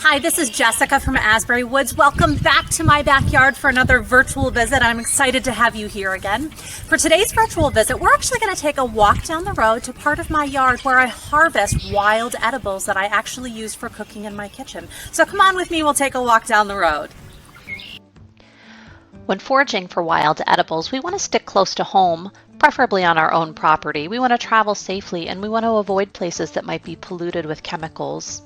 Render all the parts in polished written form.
Hi, this is Jessica from Asbury Woods. Welcome back to my backyard for another virtual visit. I'm excited to have you here again. For today's virtual visit, we're actually going to take a walk down the road to part of my yard where I harvest wild edibles that I actually use for cooking in my kitchen. So come on with me, we'll take a walk down the road. When foraging for wild edibles, we want to stick close to home, preferably on our own property. We want to travel safely and we want to avoid places that might be polluted with chemicals.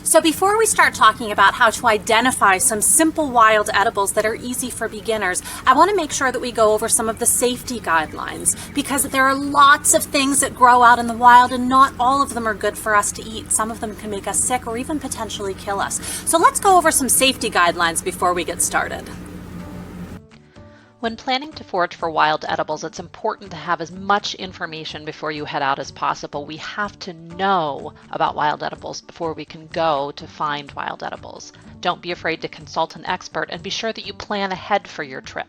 So before we start talking about how to identify some simple wild edibles that are easy for beginners, I want to make sure that we go over some of the safety guidelines, because there are lots of things that grow out in the wild and not all of them are good for us to eat. Some of them can make us sick or even potentially kill us. So let's go over some safety guidelines before we get started. When planning to forage for wild edibles, it's important to have as much information before you head out as possible. We have to know about wild edibles before we can go to find wild edibles. Don't be afraid to consult an expert and be sure that you plan ahead for your trip.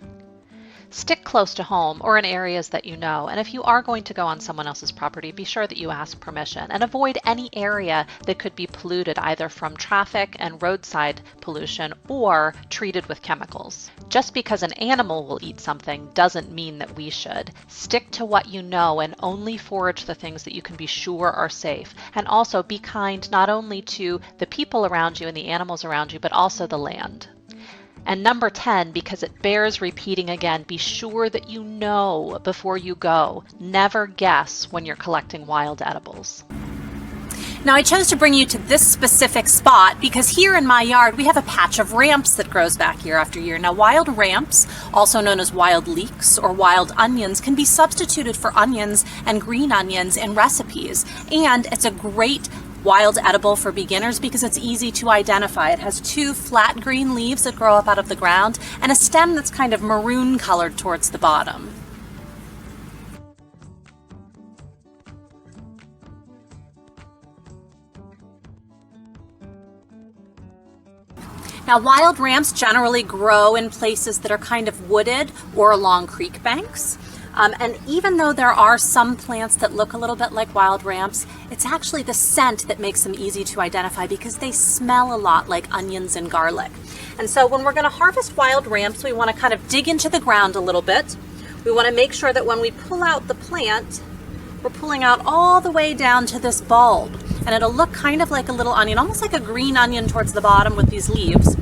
Stick close to home or in areas that you know, and if you are going to go on someone else's property, be sure that you ask permission and avoid any area that could be polluted either from traffic and roadside pollution or treated with chemicals. Just because an animal will eat something doesn't mean that we should. Stick to what you know and only forage the things that you can be sure are safe. And also be kind not only to the people around you and the animals around you, but also the land. And number 10, because it bears repeating again, be sure that you know before you go. Never guess when you're collecting wild edibles. Now I chose to bring you to this specific spot because here in my yard we have a patch of ramps that grows back year after year. Now wild ramps, also known as wild leeks or wild onions, can be substituted for onions and green onions in recipes. And it's a great wild edible for beginners because it's easy to identify. It has two flat green leaves that grow up out of the ground and a stem that's kind of maroon colored towards the bottom. Now wild ramps generally grow in places that are kind of wooded or along creek banks. And even though there are some plants that look a little bit like wild ramps, it's actually the scent that makes them easy to identify because they smell a lot like onions and garlic. And so when we're going to harvest wild ramps, we want to kind of dig into the ground a little bit. We want to make sure that when we pull out the plant, we're pulling out all the way down to this bulb. And it'll look kind of like a little onion, almost like a green onion towards the bottom with these leaves.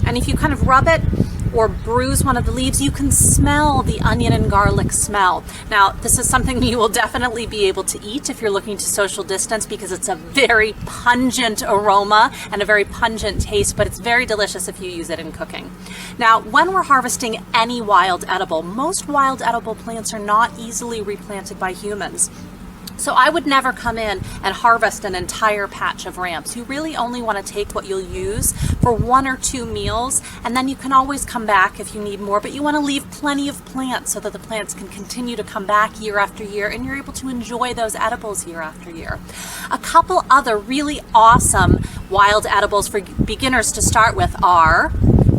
And if you kind of rub it or bruise one of the leaves, you can smell the onion and garlic smell. Now, this is something you will definitely be able to eat if you're looking to social distance because it's a very pungent aroma and a very pungent taste, but it's very delicious if you use it in cooking. Now, when we're harvesting any wild edible, most wild edible plants are not easily replanted by humans. So I would never come in and harvest an entire patch of ramps. You really only want to take what you'll use for 1 or 2 meals, and then you can always come back if you need more, but you want to leave plenty of plants so that the plants can continue to come back year after year and you're able to enjoy those edibles year after year. A couple other really awesome wild edibles for beginners to start with are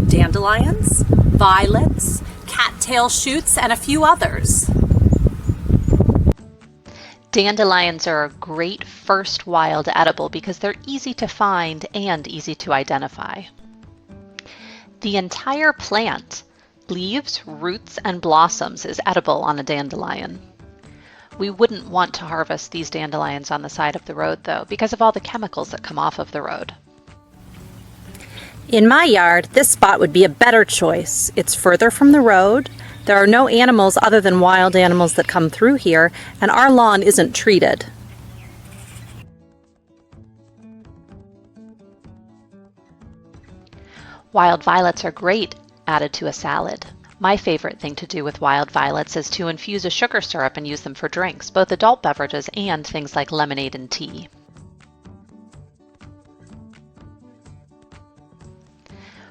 dandelions, violets, cattail shoots, and a few others. Dandelions are a great first wild edible because they're easy to find and easy to identify. The entire plant, leaves, roots, and blossoms, is edible on a dandelion. We wouldn't want to harvest these dandelions on the side of the road though because of all the chemicals that come off of the road. In my yard, this spot would be a better choice. It's further from the road. There are no animals other than wild animals that come through here, and our lawn isn't treated. Wild violets are great added to a salad. My favorite thing to do with wild violets is to infuse a sugar syrup and use them for drinks, both adult beverages and things like lemonade and tea.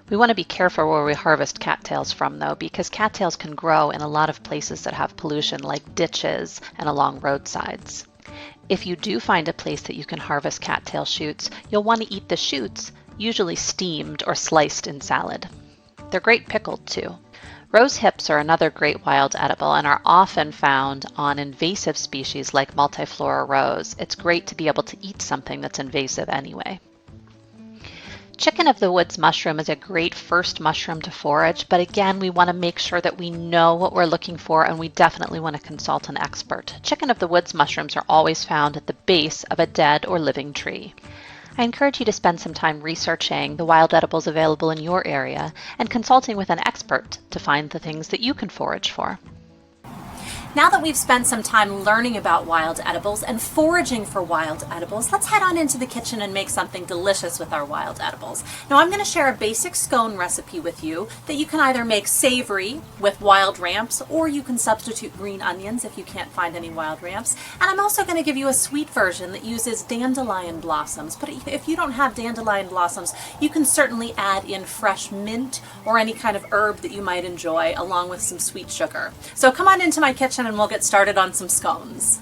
We want to be careful where we harvest cattails from though, because cattails can grow in a lot of places that have pollution like ditches and along roadsides. If you do find a place that you can harvest cattail shoots, you'll want to eat the shoots, usually steamed or sliced in salad. They're great pickled too. Rosehips are another great wild edible and are often found on invasive species like multiflora rose. It's great to be able to eat something that's invasive anyway. Chicken of the woods mushroom is a great first mushroom to forage, but again, we want to make sure that we know what we're looking for, and we definitely want to consult an expert. Chicken of the woods mushrooms are always found at the base of a dead or living tree. I encourage you to spend some time researching the wild edibles available in your area and consulting with an expert to find the things that you can forage for. Now that we've spent some time learning about wild edibles and foraging for wild edibles, let's head on into the kitchen and make something delicious with our wild edibles. Now I'm going to share a basic scone recipe with you that you can either make savory with wild ramps, or you can substitute green onions if you can't find any wild ramps. And I'm also going to give you a sweet version that uses dandelion blossoms. But if you don't have dandelion blossoms, you can certainly add in fresh mint or any kind of herb that you might enjoy, along with some sweet sugar. So come on into my kitchen and we'll get started on some scones.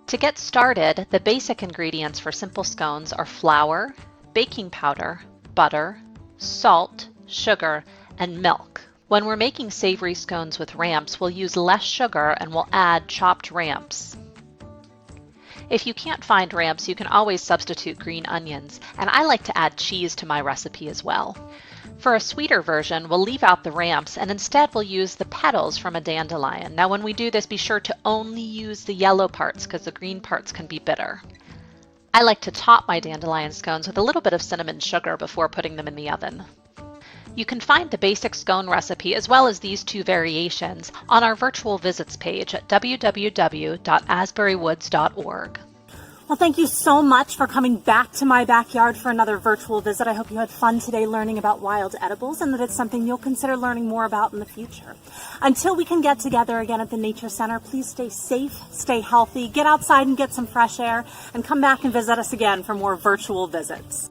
To get started, the basic ingredients for simple scones are flour, baking powder, butter, salt, sugar, and milk. When we're making savory scones with ramps, we'll use less sugar and we'll add chopped ramps. If you can't find ramps, you can always substitute green onions, and I like to add cheese to my recipe as well. For a sweeter version, we'll leave out the ramps and instead we'll use the petals from a dandelion. Now when we do this, be sure to only use the yellow parts because the green parts can be bitter. I like to top my dandelion scones with a little bit of cinnamon sugar before putting them in the oven. You can find the basic scone recipe as well as these two variations on our virtual visits page at www.asburywoods.org. Well, thank you so much for coming back to my backyard for another virtual visit. I hope you had fun today learning about wild edibles and that it's something you'll consider learning more about in the future. Until we can get together again at the Nature Center, please stay safe, stay healthy, get outside and get some fresh air, and come back and visit us again for more virtual visits.